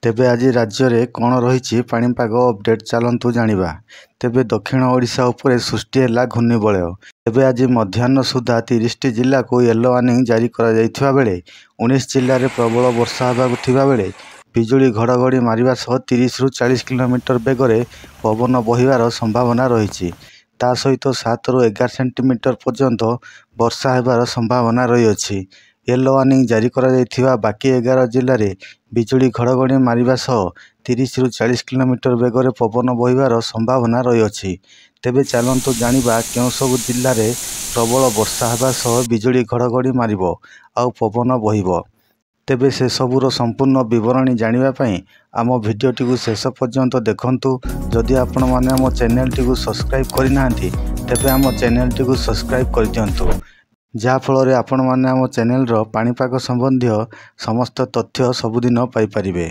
तेबे आज राज्य में कौन रही पाणीपाग अपडेट चलतु जानिबा। तेबे दक्षिण ओडिशा उपरे सृष्टि है घूर्णिबलय। तेबे आज मध्याह्न सुधा 30 जिला को येलो वार्निंग जारी करा जायथिबा बेले 19 जिले में प्रबल वर्षा होगा बेले बिजुली घड़घड़ी मारिबा सह 30 ରୁ 40 किलोमीटर बेगरे पवन बहिबार संभावना रही। ता सहित 7 ରୁ 11 सेंटीमीटर पर्यंत वर्षा होबार संभावना रही। येलो वार्निंग जारी करा जायथिबा बाकी 11 जिले में बिजुली घड़घड़ी मारिबा सह 30 ରୁ 40 किलोमीटर बेगरे पवन बहिबार संभावना रही। तेबे चलतु जानिबा केउं सब जिले में प्रबल वर्षा होगा सह बिजुली घड़घड़ी मारिबो आउ पवन बहिबो। तेबे से सबूर संपूर्ण विवरणी जानिबा आम भिडियोटी को शेष पर्यंत देखंतु। जदि आपण माने आम चैनल टी को सब्सक्राइब करना तेबे आम चैनल टी को सब्सक्राइब कर दियंतु, जहा फल आपण माने आम चैनल रो पाणीपाग संबंधी समस्त तथ्य सबुदिन पाई परिबे।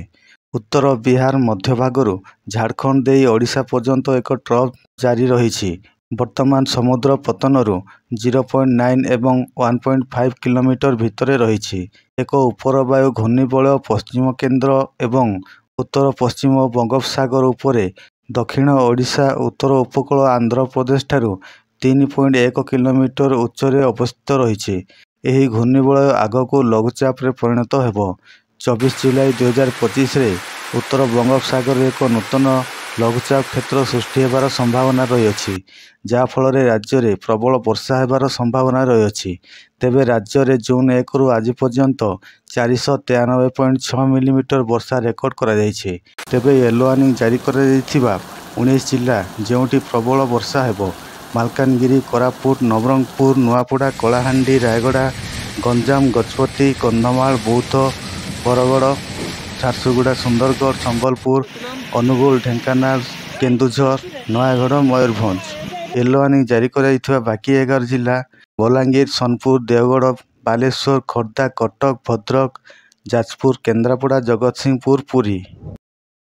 उत्तर बिहार मध्य भागरू झारखंड दे ओडिशा पर्यंत एक ट्रफ जारी रही। वर्तमान समुद्र पतनरू 0.9 एवं 1.5 किलोमीटर भितर रही। एक उपरवायु घूर्णिबलय पश्चिम केन्द्र एवं उत्तर पश्चिम बंगोपसागर उपरे दक्षिण ओडिशा उत्तर उपकूल आंध्र प्रदेश ठारू 3.1 किलोमीटर उच्चरे अवस्थित रही। यही घूर्णिबलय आगक लघुचाप परिणत होब। 24 जुलाई 2025 रे उत्तर बंगोपसागर एक नूतन लघुचाप क्षेत्र सृष्टि होबार संभावना रही, जहाँफल राज्य में प्रबल वर्षा होबार संभावना रही। तेबे राज्य में जून 1 ରୁ आज पर्यंत 493.6 मिलीमीटर वर्षा रेकर्ड करा जायछि। तेबे येलो वार्निंग जारी करा जायथिबा 19 जिला जेउठी प्रबल वर्षा होब मालकानगिरी, कोरापुट, नवरंगपुर, नुआपड़ा, कलाहांडी, रायगड़ा, गंजाम, गजपति, कंधमाल, बौद्ध, बरगड़, झारसुगुड़ा, सुंदरगढ़, संबलपुर, अनुगुल, ढेंकानाल, केन्दुझर, नयागढ़, मयूरभंज। येलो वार्निंग जारी करा बाकी 11 जिला बलांगीर, सोनपुर, देवगढ़, बालेश्वर, खोर्धा, कटक, भद्रक, जाजपुर, केन्द्रापड़ा, जगतसिंहपुर, पुरी।